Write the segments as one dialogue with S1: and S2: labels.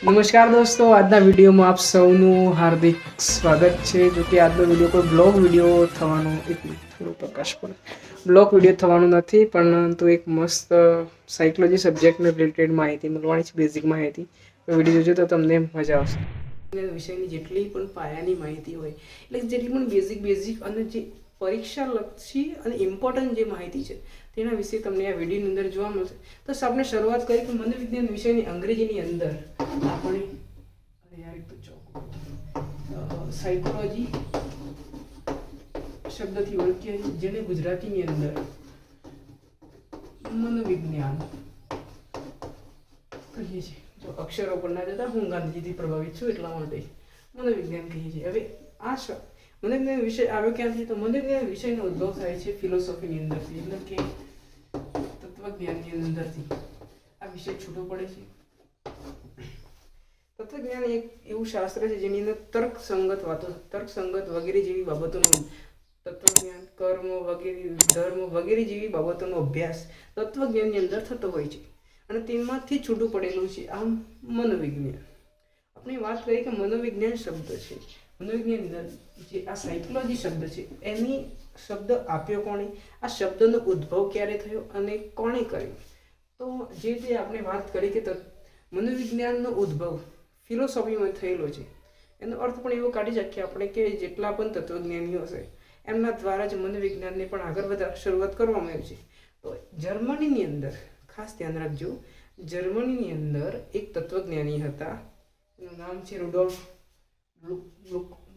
S1: નમસ્કાર દોસ્તો, આજના વિડીયોમાં આપ સૌનું હાર્દિક સ્વાગત છે. જો કે આજનો વિડીયો કોઈ બ્લોગ વિડીયો થવાનો થોડો પ્રકાશ પડે બ્લોગ વિડીયો થવાનું નથી, પરંતુ એક મસ્ત સાયકોલોજી સબ્જેક્ટને રિલેટેડ માહિતી મળવાની છે, બેઝિક માહિતી. તો વિડીયો જોજો તો તમને મજા આવશે. વિષયની જેટલી પણ પાયાની માહિતી હોય, એટલે જેટલી પણ બેઝિક અને જે પરીક્ષાલક્ષી અને ઇમ્પોર્ટન્ટ જે માહિતી છે તેના વિશે તમને આ વિડીયોની અંદર જોવા મળશે. તો આપણે શરૂઆત કરી કે મનોવિજ્ઞાન વિષયની અંગ્રેજીની અંદર આપણે સાયકોલોજી શબ્દથી ઓળખીએ, જેને ગુજરાતીની અંદર મનોવિજ્ઞાન કહીએ છીએ. જો અક્ષરો પર ના જતા, હું ગાંધીજીથી પ્રભાવિત છું એટલા માટે મનોવિજ્ઞાન કહીએ છીએ. હવે આ મનોવિજ્ઞાન વિષય આવ્યો ક્યાંથી? તો મનોવિજ્ઞાન વિષયનો ઉદ્ભવ થાય છે ફિલોસોફીની અંદરથી, એટલે કે તત્વજ્ઞાનની અંદરથી આ વિષય છૂટો પડે છે. તત્વજ્ઞાન એક એવું શાસ્ત્ર છે જેની અંદર તર્કસંગત વગેરે જેવી બાબતોનો તત્વજ્ઞાન, કર્મ વગેરે, ધર્મ વગેરે જેવી બાબતોનો અભ્યાસ તત્વજ્ઞાનની અંદર થતો હોય છે અને તેમાંથી છૂટું પડેલું છે આમ મનોવિજ્ઞાન. આપણે વાત કરીએ કે મનોવિજ્ઞાન શબ્દ છે, મનોવિજ્ઞાનની અંદર જે આ સાયકોલોજી શબ્દ છે એની શબ્દ આપ્યો કોણે, આ શબ્દનો ઉદ્ભવ ક્યારે થયો અને કોણે કર્યો? તો જે રીતે આપણે વાત કરી કે મનોવિજ્ઞાનનો ઉદ્ભવ ફિલોસોફીમાં થયેલો છે, એનો અર્થ પણ એવો કાઢી શકીએ આપણે કે જેટલા પણ તત્વજ્ઞાનીઓ હશે એમના દ્વારા જ મનોવિજ્ઞાનને પણ આગળ વધવા શરૂઆત કરવામાં આવી છે. તો જર્મનીની અંદર ખાસ ધ્યાન રાખજો, જર્મનીની અંદર એક તત્વજ્ઞાની હતા, એનું નામ છે રૂડોલ્ફ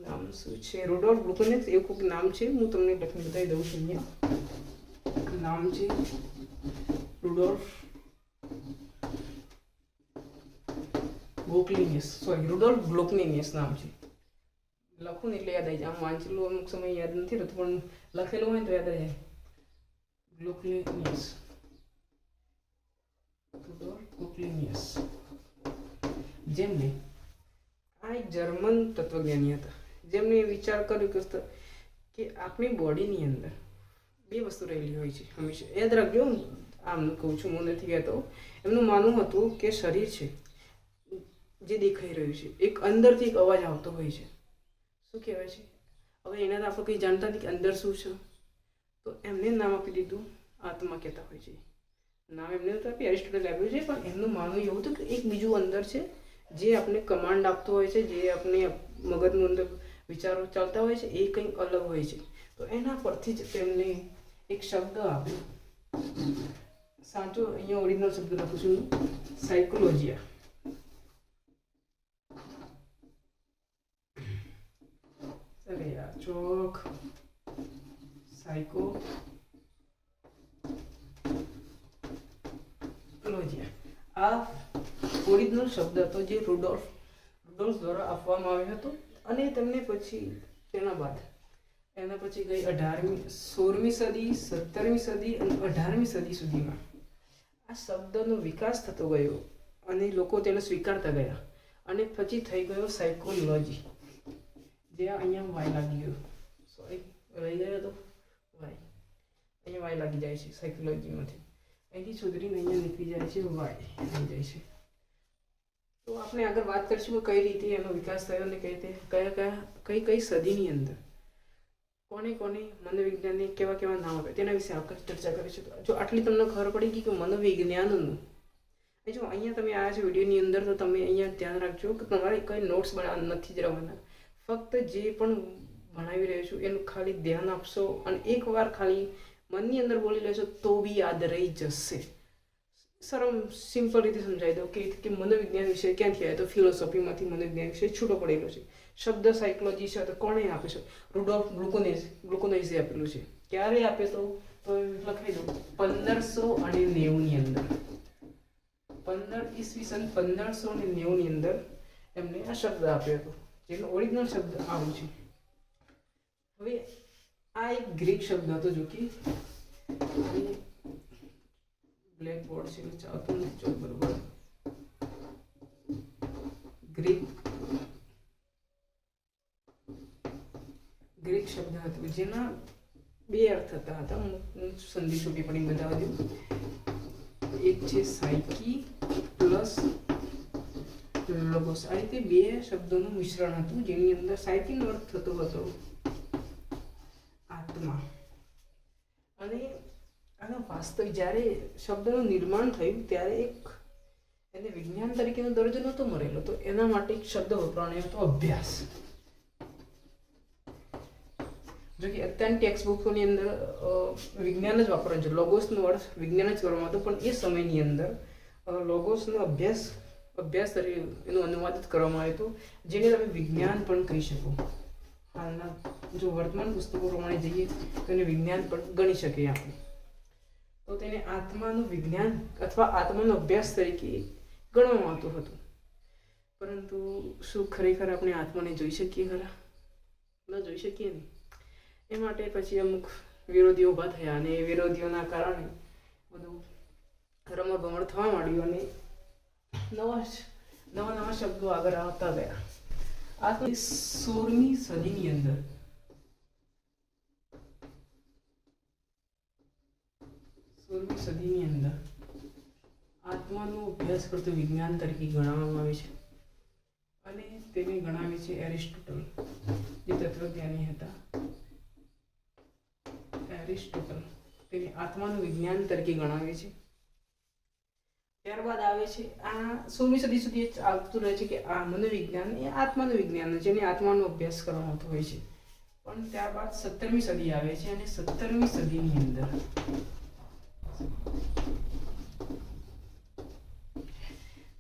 S1: નામ શું છે, રૂડોલ્ફ બ્લુકનેસ એવું કોઈક નામ છે. હું તમને લખીને બતાવી દઉં છું. અહીંયા નામ છે રૂડોલ્ફ રૂડોલ્ફ ગ્લુકનેસ નામ છે. લખું ને એટલે યાદ આવી જાય. આમ વાંચેલું અમુક સમય યાદ નથી રહેતું, પણ લખેલું હોય તો યાદ આવી જાય. ગ્લુકનેસ જેમને આ એક જર્મન તત્વજ્ઞાની હતા, જેમને વિચાર કર્યો કે આપણી બોડીની અંદર બે વસ્તુ રહેલી હોય છે હંમેશા. યાદ રાખજો, આમ કહું છું, હું નથી કહેતો. એમનું માનવું હતું કે શરીર છે જે દેખાઈ રહ્યું છે, એક અંદરથી એક અવાજ આવતો હોય છે. શું કહેવાય છે? હવે એના તો આપણે કંઈ જાણતા નથી કે અંદર શું છે, તો એમને નામ આપી દીધું આત્મા કહેતા હોય છે. નામ એમને તો આપી એરિસ્ટોટલે આપ્યું છે, પણ એમનું માનવું એવું હતું કે એક બીજું અંદર છે જે આપણે કમાન્ડ આપતો હોય છે, જે આપણે મગજનું અંદર વિચારો ચાલતા હોય છે, એ કંઈક અલગ હોય છે. તો એના પરથી જ તેમને એક શબ્દ આપ્યો. સાચો અહીંયા ઓરિજિનલ શબ્દ લખું છું, સાયકોલોજીયા. ચોક સાયકોલોજીયા આ ઓરિજિનલ શબ્દ હતો જે રૂડોલ્ફ દ્વારા આપવામાં આવ્યો હતો. અને તેમને પછી એના પછી ગઈ 16મી સદી, 17મી સદી અને 18મી સદી સુધીમાં આ શબ્દનો વિકાસ થતો ગયો અને લોકો તેને સ્વીકારતા ગયા, અને પછી થઈ ગયો સાયકોલોજી. જે અહીંયા વાય લાગી ગયો, સોરી રહી ગયો તો વાય, અહીંયા વાય લાગી જાય છે સાયકોલોજીમાંથી, અહીંથી સુધરીને અહીંયા નીકળી જાય છે, વાય આવી જાય છે. તો આપણે આગળ વાત કરીશું કે કઈ રીતે એનો વિકાસ થયો અને કઈ રીતે કઈ સદીની અંદર કોને મનોવિજ્ઞાનને કેવા નામ આપે તેના વિશે આપણે ચર્ચા કરીશું. જો આટલી તમને ખબર પડી ગઈ કે મનોવિજ્ઞાનનું, જો અહીંયા તમે આવ્યા છો વિડીયોની અંદર, તો તમે અહીંયા ધ્યાન રાખજો કે તમારે કંઈ નોટ્સ બનાવવા નથી જ રહેવાના. ફક્ત જે પણ ભણાવી રહ્યો છું એનું ખાલી ધ્યાન આપશો અને એકવાર ખાલી મનની અંદર બોલી લેશો તો બી યાદ રહી જશે. સિમ્પલ રીતે સમજાવી દો કે મનોવિજ્ઞાન વિષય ક્યાંથી આવ્યો? તો ફિલોસોફીમાંથી મનોવિજ્ઞાન વિષય છૂટો પડેલો છે. શબ્દ સાયકોલોજી છે તો કોણે આપે છે? રૂડોલ્ફ ગ્લુકનેસે આપેલું છે. ક્યારે આપે તો લખાઈ દો 1590ની અંદર, 1590ની અંદર એમને આ શબ્દ આપ્યો હતો, જેનો ઓરિજિનલ શબ્દ આવું છે. હવે આ એક ગ્રીક શબ્દ હતો, જો કે બ્લેક બોર્ડ છે ચાલતું નથી બરોબર. ગ્રીક શબ્દ હતો જેના બે અર્થ હતા. હું સંધિ છૂટી પડી બતાવી દઉં. એક છે સાયકી પ્લસ લોગોસ. આ રીતે બે શબ્દોનું મિશ્રણ હતું જેની અંદર સાહિત્યનો અર્થ થતો હતો આત્મા. અને આનો વાસ્તવિક જ્યારે શબ્દનું નિર્માણ થયું ત્યારે એને વિજ્ઞાન તરીકેનો દરજ્જો નહોતો મળેલો, તો એના માટે એક શબ્દ વપરાયો હતો અભ્યાસ. જો કે અત્યારની ટેક્સ્ટ બુકોની અંદર વિજ્ઞાન જ વાપરવાનું છે, લોગોસનો અર્થ વિજ્ઞાન જ કરવામાં હતો, પણ એ સમયની અંદર લોગોસનો અભ્યાસ તરીકે એનું અનુવાદિત કરવામાં આવ્યું હતું, જેને તમે વિજ્ઞાન પણ કહી શકો. હાલના જો વર્તમાન પુસ્તકો પ્રમાણે જઈએ તો એને વિજ્ઞાન પણ ગણી શકીએ આપણે. તો તેને આત્માનું વિજ્ઞાન અથવા આત્માનો અભ્યાસ તરીકે ગણવામાં આવતું હતું. પરંતુ શું ખરેખર આપણે આત્માને જોઈ શકીએ ખરા? ન જોઈ શકીએ ને. એ માટે પછી અમુક વિરોધીઓ ઊભા થયા અને એ વિરોધીઓના કારણે બધું રમણ થવા માંડ્યું અને નવા શબ્દો આગળ આવતા ગયા. આ 16મી સદીની અંદર આત્માનો અભ્યાસ કરતું વિજ્ઞાન તરીકે ગણવામાં આવે છે અને તેને ગણાવે છે એરિસ્ટોટલ, જે તત્વજ્ઞાની હતા. એરિસ્ટોટલ તેને આત્માનું વિજ્ઞાન તરીકે ગણાવે છે. ત્યારબાદ આવે છે આ 16મી સદી સુધી ચાલતું રહે છે કે આ મનોવિજ્ઞાન એ આત્માનું વિજ્ઞાન જેને આત્માનો અભ્યાસ કરવામાં આવતો હોય છે. પણ ત્યારબાદ 17મી સદી આવે છે અને 17મી સદીની અંદર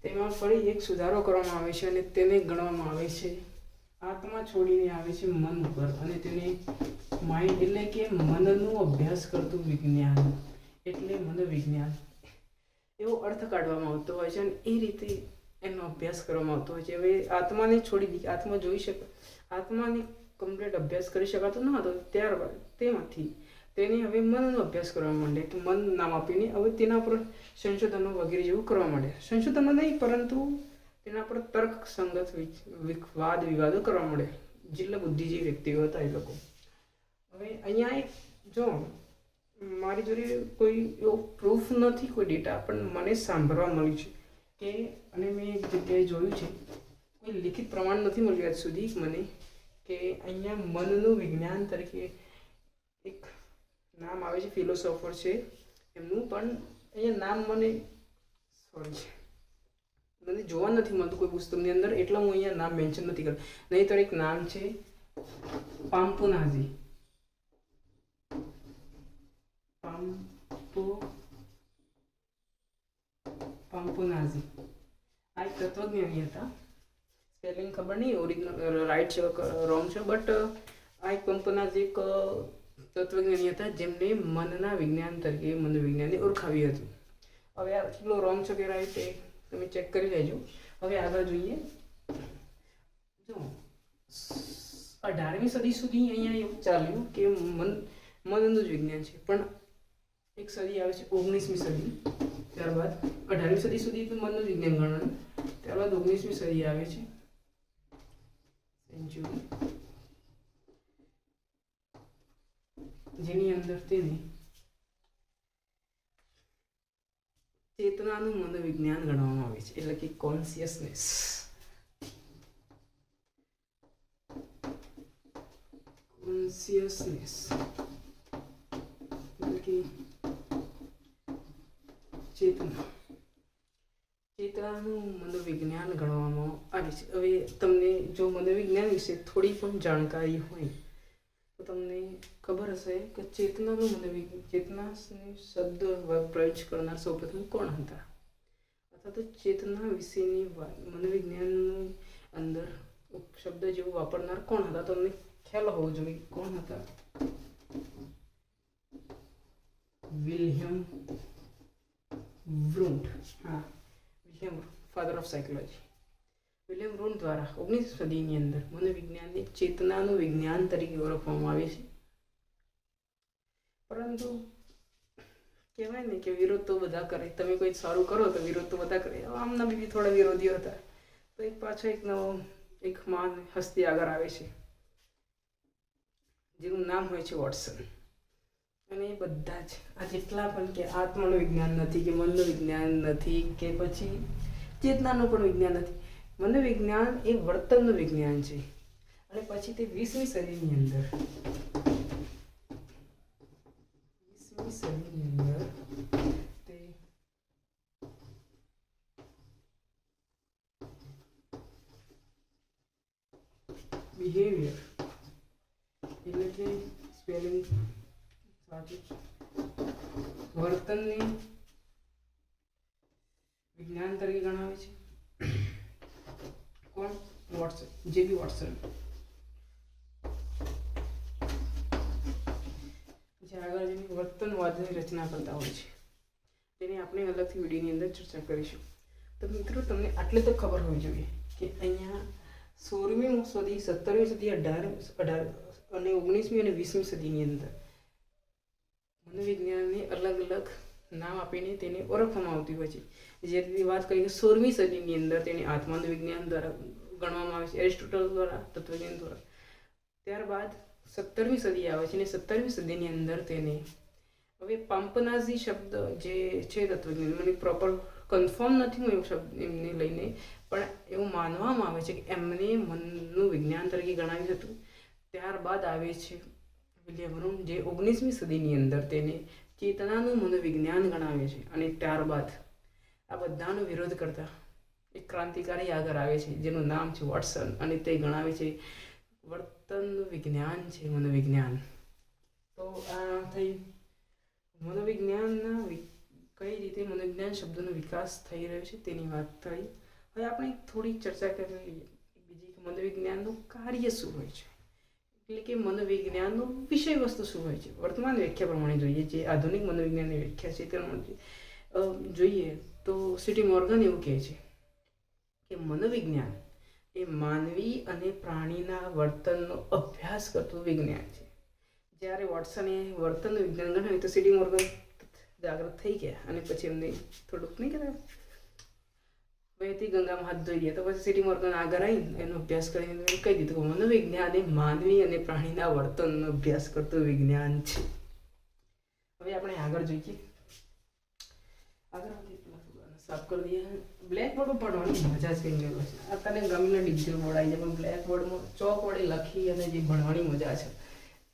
S1: તેમાં ફરી એક સુધારો કરવામાં આવે છે અને તેને ગણવામાં આવે છે આત્મા છોડીને આવે છે મન ઉપર અને તેને માઇન્ડ એટલે કે મનનો અભ્યાસ કરતું વિજ્ઞાન એટલે મનોવિજ્ઞાન એવો અર્થ કાઢવામાં આવતો હોય છે અને એ રીતે એનો અભ્યાસ કરવામાં આવતો હોય છે. હવે આત્માને છોડી દી, આત્મા જોઈ શકે, આત્માને કમ્પ્લીટ અભ્યાસ કરી શકાતો ન હતો, ત્યારબાદ તેમાંથી તેને હવે મનનો અભ્યાસ કરવા માંડે. તો મન નામ આપીને હવે તેના પર સંશોધનો વગેરે જેવું કરવા માંડે. સંશોધનો નહીં પરંતુ તેના પર તર્ક સંગત વાદ વિવાદો કરવા માંડે. જિલ્લા બુદ્ધિજીવી વ્યક્તિઓ હતા એ લોકો. હવે અહીંયા એક જો મારી જોડે કોઈ એવો પ્રૂફ નથી, કોઈ ડેટા, પણ મને સાંભળવા મળ્યું છે કે અને મેં એક જગ્યાએ જોયું છે, કોઈ લિખિત પ્રમાણ નથી મળ્યું આજ સુધી મને, કે અહીંયા મનનું વિજ્ઞાન તરીકે એક નામ આવે છે, ફિલોસોફર છે એમનું, પણ અહીંયા નામ મને જોવા નથી મળતું કોઈ પુસ્તકની અંદર, એટલે હું અહીંયા નામ મેન્શન નથી કરતો. નહીંતર એક નામ છે પામ્પોનાઝી. આ એક તત્વજ્ઞાની હતા. સ્પેલિંગ ખબર નહીં ઓરિજિનલ રાઈટ છે રોંગ છે, બટ આ એક પામ્પોનાઝી એક તત્વજ્ઞાની હતા જેમને મનના વિજ્ઞાન તરીકે મનોવિજ્ઞાનને ઓળખાવ્યું હતું. હવે આ કેટલો રોંગ છે કે રાઈટ એ તમે ચેક કરી લેજો. હવે આગળ જોઈએ. જો 18મી સદી સુધી અહીંયા એવું ચાલ્યું કે મનનું જ વિજ્ઞાન છે, પણ એક સદી આવે છે 19મી સદી, ત્યારબાદ 18મી સદી સુધી તો મનનું વિજ્ઞાન ગણવાનું, ત્યારબાદ 19મી સદી આવે છે સેન્ચુરી, જેની અંદર તેને ચેતનાનું મનોવિજ્ઞાન ગણવામાં આવે છે, એટલે કે કોન્શિયસનેસ. એટલે કે ચેતનાનું મનોવિજ્ઞાન ગણવામાં આવે છે. હવે તમને જો મનોવિજ્ઞાન વિશે થોડી પણ જાણકારી હોય તો તમને ખબર હશે કે ચેતના શબ્દ પ્રયોગ કરનાર સૌપ્રથમ કોણ હતા, અથવા તો ચેતના વિશેની મનોવિજ્ઞાનની અંદર શબ્દ જેવું વાપરનાર કોણ હતા, તમને ખ્યાલ હોવો જોઈએ કોણ હતા. William wound. William father of psychology. William wound દ્વારા 19મી સદીની અંદર મનોવિજ્ઞાનને ચેતનાનું વિજ્ઞાન તરીકે ઓળખવામાં આવે છે. પરંતુ કહેવાય ને કે વિરોધ તો બધા કરે, તમે કોઈ સારું કરો તો વિરોધ તો બધા કરે. આમના બીજી થોડા વિરોધીઓ હતા, તો એક પાછો એક મહાન હસ્તી આગળ આવે છે જેનું નામ હોય છે વોટસન. અને એ બધા જ આ જેટલા પણ કે આત્માનું વિજ્ઞાન નથી, કે મનનું વિજ્ઞાન નથી, કે પછી ચેતનાનું પણ વિજ્ઞાન નથી, મનોવિજ્ઞાન એ વર્તનનું વિજ્ઞાન છે. અને પછી તે 20મી સદીની અંદર તે બિહેવિયર એટલે કે સ્પેલિંગ સાચું, વર્તનને વિજ્ઞાન તરીકે ગણાવે છે. કોણ? વોટસન, જેબી વોટસન. જે આગળ જઈને વર્તનવાદની રચના કરતા હોય છે, તેની આપણે અલગથી વિડીયોની અંદર ચર્ચા કરીશું. તો મિત્રો, તમને આટલે તો ખબર હોવી જોઈએ કે અહીંયા 16મી સદી, 17મી સદી, 18 અને 19મી અને 20મી સદીની અંદર મનોવિજ્ઞાનને અલગ અલગ નામ આપીને તેને ઓળખવામાં આવતી હોય છે. જે વાત કરીએ 16મી સદીની અંદર તેને આત્માનું વિજ્ઞાન દ્વારા ગણવામાં આવે છે, એરિસ્ટોટલ દ્વારા, તત્વજ્ઞાન દ્વારા. ત્યારબાદ 17મી સદી આવે છે અને 17મી સદીની અંદર તેને હવે પામ્પનાઝી શબ્દ જે છે તત્વજ્ઞાન, મને પ્રોપર કન્ફર્મ નથી હું એવો શબ્દ એમને લઈને, પણ એવું માનવામાં આવે છે કે એમને મનનું વિજ્ઞાન તરીકે ગણાવ્યું હતું. ત્યારબાદ આવે છે વિલિયમ રૂમ, જે 19મી સદીની અંદર તેને ચેતનાનું મનોવિજ્ઞાન ગણાવે છે. અને ત્યારબાદ આ બધાનો વિરોધ કરતા એક ક્રાંતિકારી આગળ આવે છે જેનું નામ છે વોટસન, અને તે ગણાવે છે વર્તનનું વિજ્ઞાન છે મનોવિજ્ઞાન. તો આ થઈ મનોવિજ્ઞાનના કઈ રીતે મનોવિજ્ઞાન શબ્દનો વિકાસ થઈ રહ્યો છે તેની વાત થઈ. હવે આપણે થોડી ચર્ચા કરી બીજી કે મનોવિજ્ઞાનનું કાર્ય શું હોય છે, એટલે કે મનોવિજ્ઞાનનો વિષય વસ્તુ શું હોય છે. વર્તમાન વ્યાખ્યા પ્રમાણે જોઈએ, જે આધુનિક મનોવિજ્ઞાનની વ્યાખ્યા છે તે જોઈએ તો સીટી મોર્ગન એવું કહે છે કે મનોવિજ્ઞાન એ માનવી અને પ્રાણીના વર્તનનો અભ્યાસ કરતું વિજ્ઞાન છે. જ્યારે વોટસને વર્તનનું વિજ્ઞાન ગણાવ્યું તો સીટી મોર્ગન જાગૃત થઈ ગયા અને પછી એમને થોડુંક નહીં કરાય વહેતી ગંગામાં હાથ ધોઈ ગયા. તો પછી સીટી મોર્ગન આગળ આવીને એનો અભ્યાસ કરીને કહી દીધું કે મનોવિજ્ઞાન એ માનવી અને પ્રાણીના વર્તનનો અભ્યાસ કરતું વિજ્ઞાન છે. હવે આપણે આગળ જોઈએ. આગળ સાફ કરી દઈએ. બ્લેકબોર્ડ ભણવાની મજા જ કંઈ નહીં. અત્યારે ગમીને ડિજિટલ બોર્ડ આવી જાય, પણ બ્લેકબોર્ડમાં ચોક વડે લખી અને જે ભણવાની મજા છે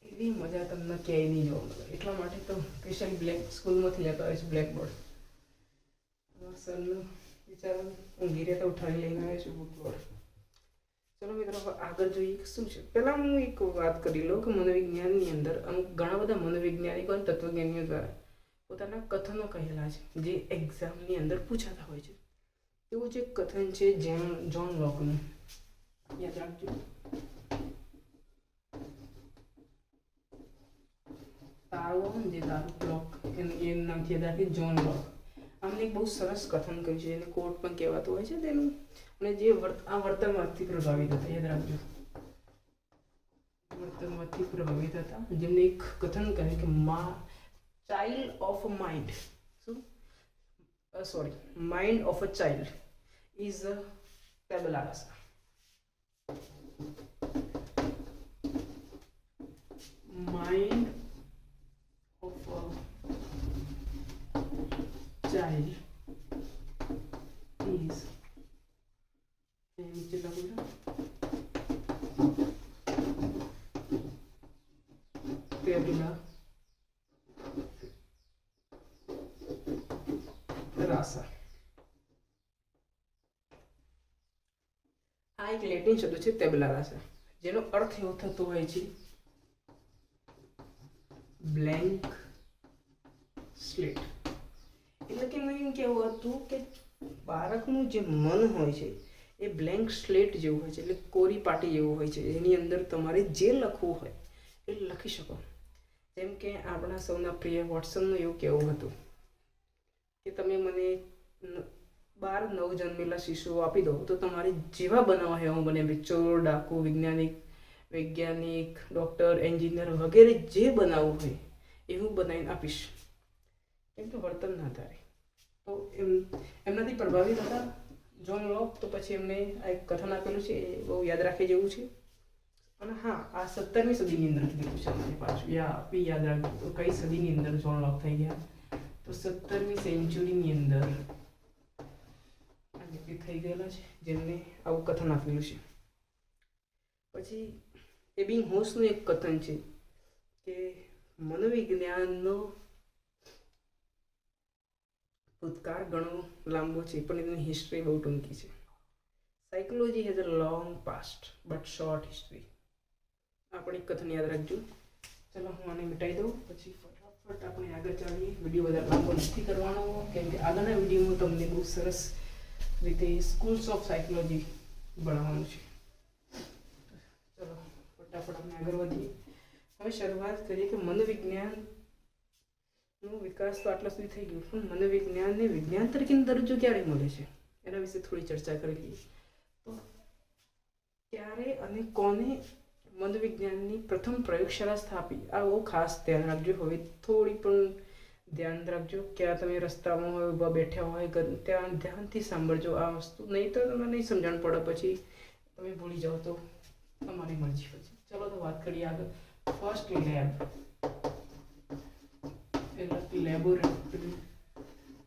S1: એવી મજા તમને ક્યાંય નહીં જોવા મળે. એટલા માટે તો સ્પેશિયલ બ્લેક સ્કૂલમાંથી લેતા હોય છે બ્લેકબોર્ડ. સરનું વિચારો ઊંઘી રહેતા ઉઠાવી લઈને આવે છે બુકબોર્ડ. ચલો મિત્રો, આગળ જોઈએ શું છે. પહેલાં હું એક વાત કરી લઉં કે મનોવિજ્ઞાનની અંદર અમુક ઘણા બધા મનોવૈજ્ઞાનિકો અને તત્વજ્ઞાનીઓ દ્વારા પોતાના કથનો કહેલા છે જે એક્ઝામની અંદર પૂછાતા હોય છે. એવું જે કથન છે જ્હોન લોકનું, યાદ રાખજો. તારો જે તારો ક્લોક એનું નામથી યાદ રાખી, જ્હોન લોક. આમને એક બહુ સરસ કથન કર્યું છે, એને કોટ પણ કહેવાતું હોય છે તેનું. અને જે આ વર્તનવાદથી પ્રભાવિત હતા, યાદ રાખજો, વર્તનવાદથી પ્રભાવિત હતા, જેમને એક કથન કહે કે ચાઇલ્ડ ઓફ માઇન્ડ, શું mind of a child is a tabula rasa. Mind of a child is tabula rasa. આ એક લેટિન શબ્દ છે ટેબલા રાસા, જેનો અર્થ એવો થતો હોય છે બ્લેન્ક સ્લેટ. એટલે કે મેં એમ કહેવું હતું કે બાળકનું જે મન હોય છે એ બ્લેન્ક સ્લેટ જેવું હોય છે, એટલે કોરી પાટી જેવું હોય છે. એની અંદર તમારે જે લખવું હોય એ લખી શકો. જેમ કે આપણા સૌના પ્રિય વોટસનનું એવું કહેવું હતું કે તમે મને 12 નવજન્મેલા શિશુઓ આપી દો તો તમારે જેવા બનાવવા હોય હું બને, ચોર, ડાકુ, વૈજ્ઞાનિક, ડૉક્ટર, એન્જિનિયર વગેરે જે બનાવવું હોય એવું બનાવીને આપીશ. કેમ કે વર્તનના આધારે તો એમનાથી પ્રભાવિત હતા જ્હોન લોક. તો પછી એમને આ એક કથન આપેલું છે, એ બહુ યાદ રાખી જેવું છે. અને હા, આ 17મી સદીની અંદર કીધું છે મને પાછું યાદ રાખજો. તો કઈ સદીની અંદર જ્હોન લોક થઈ ગયા? તો 17મી સેન્ચુરીની અંદર વ્યક્તિ થઈ ગયેલા છે જેમને આવું કથન આપેલું છે. પછી એબિંગહોસનું એક કથન છે કે મનોવિજ્ઞાનનો ભૂતકાળ ઘણો લાંબો છે પણ એની હિસ્ટ્રી બહુ ટૂંકી છે. Psychology has a long past but short history. આપણે કથન યાદ રાખજો. ચલો હું આને મિટાઈ દઉં પછી ફટાફટ આપણે આગળ ચાલીએ. વિડીયો વધારે લાંબો નથી કરવાનો કેમ કે આગળના વિડીયોમાં તમને બહુ સરસ રીતે સ્કૂલ્સ ઓફ સાયકોલોજી ભણાવવાનું છે. ચલો ફટાફટ આપણે આગળ વધીએ. હવે શરૂઆત કરીએ કે મનોવિજ્ઞાનનો વિકાસ તો આટલા સુધી થઈ ગયો પણ મનોવિજ્ઞાનને વિજ્ઞાન તરીકેનો દરજ્જો ક્યારે મળે છે એના વિશે થોડી ચર્ચા કરી લઈએ. તો ક્યારે અને કોને મનોવિજ્ઞાનની પ્રથમ પ્રયોગશાળા સ્થાપી આ બહુ ખાસ ધ્યાન રાખજો. હવે થોડી પણ ધ્યાન રાખજો. ક્યાં તમે રસ્તામાં હોય ઊભા બેઠા હોય ત્યાં ધ્યાનથી સાંભળજો આ વસ્તુ, નહીં તો તમને નહીં સમજણ પડે પછી તમે ભૂલી જાઓ તો તમારી મરજી પછી. ચલો તો વાત કરીએ આગળ. ફર્સ્ટ લેબ એટલે લેબોરેટરી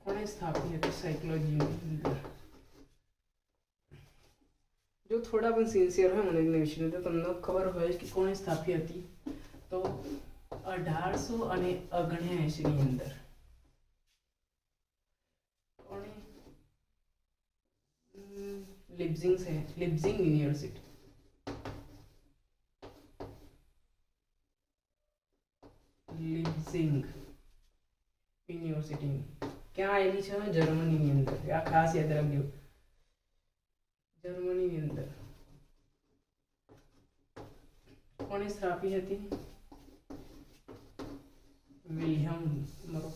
S1: કોણે સ્થાપી હતી સાયકોલોજીની અંદર? જો થોડા પણ સિન્સિયર હોય મનોવિજ્ઞાન વિશે તો તમને ખબર હોય કે કોણે સ્થાપી હતી. તો 1879 ની અંદર કોણે? લિપ્ઝિગ યુનિવર્સિટી. લિપ્ઝિગ યુનિવર્સિટી ક્યાં આવેલી છે? જર્મનીની અંદર. આ ખાસ યાદ રાખજો, જર્મનીની અંદર. કોણે સ્થાપી હતી? વિલિયમ, મારો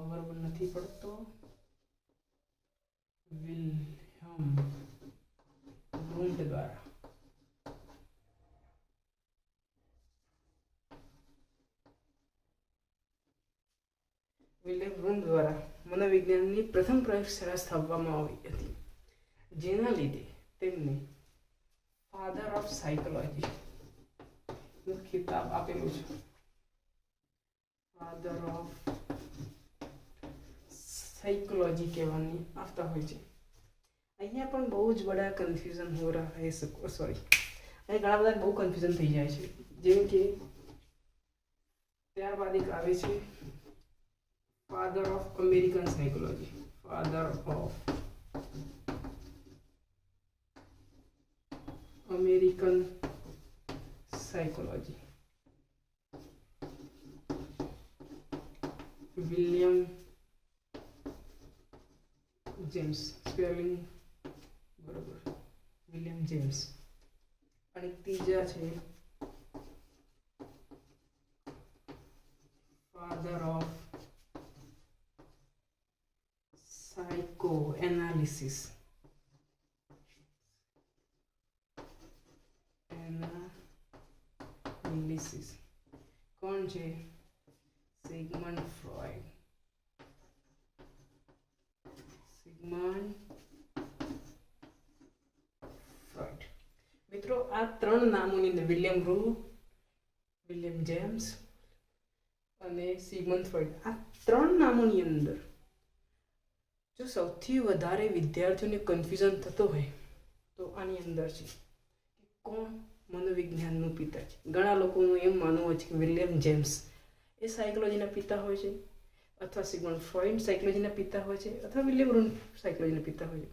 S1: બરોબર નથી પડતો, વિલિયમ વુન્ડ દ્વારા. વિલિયમ વુન્ડ દ્વારા મનોવિજ્ઞાનની પ્રથમ પ્રયોગશાળા સ્થાપવામાં આવી હતી જેના લીધે તેમને ફાધર ઓફ સાયકોલોજી નો ખિતાબ આપેલો છે. ફાધર ઓફ સાયકોલોજી કહેવાની આવતા હોય છે. અહીંયા પણ બહુ જ બડા કન્ફ્યુઝન હો રહા હૈ. સોરી, અહીં ઘણા બધા બહુ કન્ફ્યુઝન થઈ જાય છે. જેમ કે ત્યારબાદ એક આવે છે father of American psychology. Father of American psychology William James. Spelling બરોબર, વિલિયમ જેમ્સ. અને ત્રીજા છે ફાધર ઓફ સાયકો એનાલિસિસ. કોણ છે? સિગમન્ડ ફ્રોઈડ. મિત્રો આ ત્રણ નામોની અંદર વિલિયમ જેમ્સ અને સિગમન્ડ ફ્રોઈડ, આ ત્રણ નામોની અંદર જો સૌથી વધારે વિદ્યાર્થીઓને કન્ફ્યુઝન થતો હોય તો આની અંદર છે કે કોણ મનોવિજ્ઞાનનું પિતા છે. ઘણા લોકોનું એમ માનવું હોય છે કે વિલિયમ જેમ્સ એ સાયકોલોજીના પિતા હોય છે, અથવા સિગમન્ડ ફ્રોઈડ સાયકોલોજીના પિતા હોય છે, અથવા વિલિયમ વુન્ડ સાયકોલોજીના પિતા હોય છે.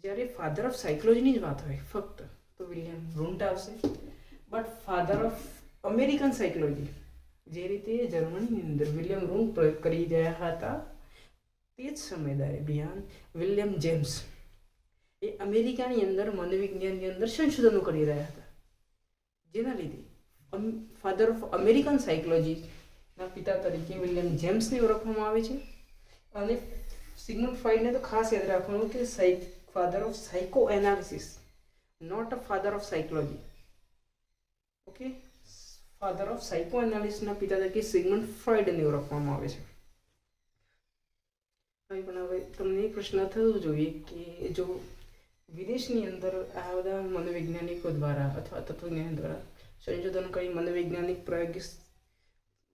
S1: જ્યારે ફાધર ઓફ સાયકોલોજીની જ વાત હોય ફક્ત તો વિલિયમ વુન્ડ આવશે. But father of American psychology, જે રીતે જર્મનીની અંદર વિલિયમ વુન્ડ પ્રયોગ કરી રહ્યા હતા તે જ સમય દરમિયાન વિલિયમ જેમ્સ એ અમેરિકાની અંદર મનોવિજ્ઞાનની અંદર સંશોધનો કરી રહ્યા હતા, જેના લીધે ફાધર ઓફ અમેરિકન સાયકોલોજીના પિતા તરીકે વિલિયમ જેમ્સને ઓળખવામાં આવે છે. અને સિગમન્ડ ફ્રોઈડને તો ખાસ યાદ રાખવાનું કે father of psycho analysis, not a father of psychology. Okay, father of psycho એનાલિસિસના પિતા તરીકે સિગમન્ડ ફ્રોઈડને ઓળખવામાં આવે છે. પણ હવે તમને એક પ્રશ્ન થવો જોઈએ કે જો વિદેશની અંદર આ બધા મનોવૈજ્ઞાનિકો દ્વારા અથવા તત્વજ્ઞાન દ્વારા સંશોધન કરી મનોવૈજ્ઞાનિક પ્રાયોગિક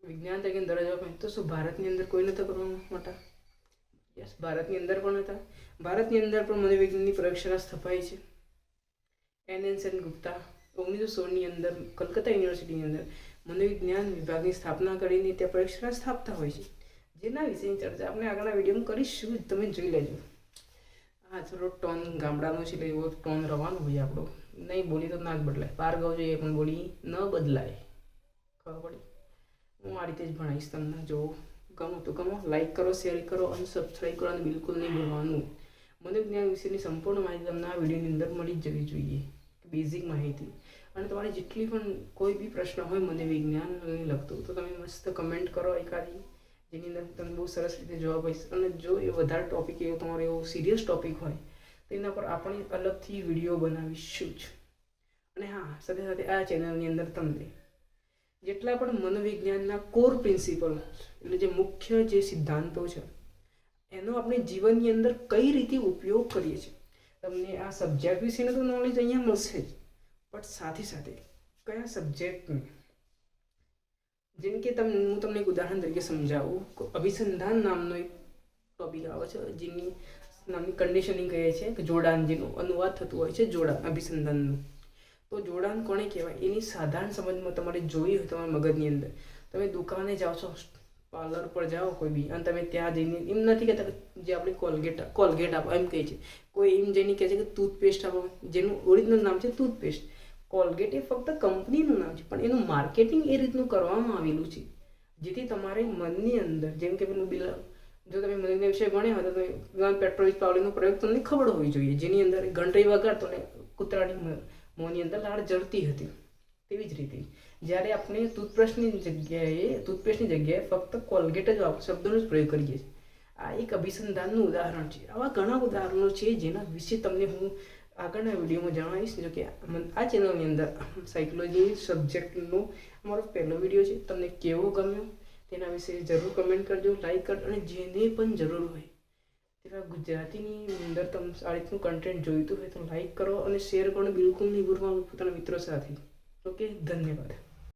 S1: વિજ્ઞાન તરીકે દરજ્જો આપે તો શું ભારતની અંદર કોઈ નતો કરવા માટે? યસ, ભારતની અંદર પણ હતા. ભારતની અંદર પણ મનોવિજ્ઞાનની પ્રયોગશાળા સ્થપાઈ છે. NN ગુપ્તા 1916ની અંદર કલકત્તા યુનિવર્સિટીની અંદર મનોવિજ્ઞાન વિભાગની સ્થાપના કરીને ત્યાં પ્રયોગશાળા સ્થાપતા હોય છે, જેના વિશેની ચર્ચા આપણે આગળના વિડીયોમાં કરીશું. તમે જોઈ લેજો. હા, થોડો ટોન ગામડાનો છે એટલે એવો ટોન રહેવાનો હોય આપણો. નહીં બોલી તો ના જ બદલાય. બહાર ગાવ જોઈએ પણ બોલી ન બદલાય. ખબર પડી? હું આ રીતે જ ભણાવીશ તમને. જો ગમો તો ગમો, લાઈક કરો, શેર કરો અને સબસ્ક્રાઈબ કરવાનું બિલકુલ નહીં ભૂલવાનું. મનોવિજ્ઞાન વિશેની સંપૂર્ણ માહિતી તમને આ વિડીયોની અંદર મળી જ જવી જોઈએ, બેઝિક માહિતી. અને તમારે જેટલી પણ કોઈ બી પ્રશ્ન હોય મનોવિજ્ઞાનને લગતો તો તમે મસ્ત કમેન્ટ કરો એકાદી, જેની અંદર તમને બહુ સરસ રીતે જવાબ આપીશ. અને જો એ વધારે ટોપિક એવો તમારો એવો સિરિયસ ટોપિક હોય તો એના પર આપણે અલગથી વિડીયો બનાવીશું જ. અને હા, સાથે સાથે આ ચેનલની અંદર તમને જેટલા પણ મનોવિજ્ઞાનના કોર પ્રિન્સિપલ એટલે જે મુખ્ય જે સિદ્ધાંતો છે એનો આપણે જીવનની અંદર કઈ રીતે ઉપયોગ કરીએ છીએ, તમને આ સબ્જેક્ટ વિશેનું તો નોલેજ અહીંયા મળશે જ, બટ સાથે સાથે કયા સબ્જેક્ટને, જેમ કે હું તમને એક ઉદાહરણ તરીકે સમજાવું. અભિસંધાન નામનો એક ટોપિક આવે છે, જેની નામની કન્ડિશનિંગ કહે છે કે જોડાણ, જેનું અનુવાદ થતું હોય છે જોડાણ, અભિસંધાનનું. તો જોડાણ કોને કહેવાય એની સાધારણ સમજમાં તમારે જોઈ હોય તમારા મગજની અંદર. તમે દુકાને જાઓ છો, પાર્લર પર જાઓ કોઈ બી, અને તમે ત્યાં જઈને એમ નથી કહેતા જે આપણે કોલગેટ આપો એમ કહે છે. કોઈ એમ જઈને કહે છે કે ટૂથપેસ્ટ આપો, જેનું ઓરિજિનલ નામ છે ટૂથપેસ્ટ. કોલગેટ એ ફક્ત કંપનીનું નામ છે, પણ એનું માર્કેટિંગ એ રીતનું કરવામાં આવેલું છે જેથી તમારે મનની અંદર, જેમ કે પેલું બિલ, જો તમે મનોવિજ્ઞાન વિષય ભણ્યા હોય તો તમે પેટ્રોલિક પાવડરનો પ્રયોગ તમને ખબર હોવી જોઈએ, જેની અંદર ઘંટડી વગાડતો ને કૂતરાની મોંની અંદર લાળ જળતી હતી. તેવી જ રીતે જ્યારે આપણે ટૂથપેસ્ટની જગ્યાએ ફક્ત કોલગેટ જ શબ્દોનો જ પ્રયોગ કરીએ છીએ. આ એક અભિસંધાનનું ઉદાહરણ છે. આવા ઘણા ઉદાહરણો છે જેના વિશે તમને હું આગળના વિડીયોમાં જણાવીશ. જો કે આ ચેનલની અંદર સાયકોલોજી સબ્જેક્ટનો અમારો પહેલો વિડીયો છે. તમને કેવો ગમ્યો તેના વિશે જરૂર કમેન્ટ કરજો, લાઈક કરજો. અને જેને પણ જરૂર હોય તેવા ગુજરાતીની અંદર તમે આ રીતનું કન્ટેન્ટ જોઈતું હોય તો લાઈક કરો અને શેર કરવાનું બિલકુલ નહીં ભૂલવાનું પોતાના મિત્રો સાથે. ઓકે, ધન્યવાદ.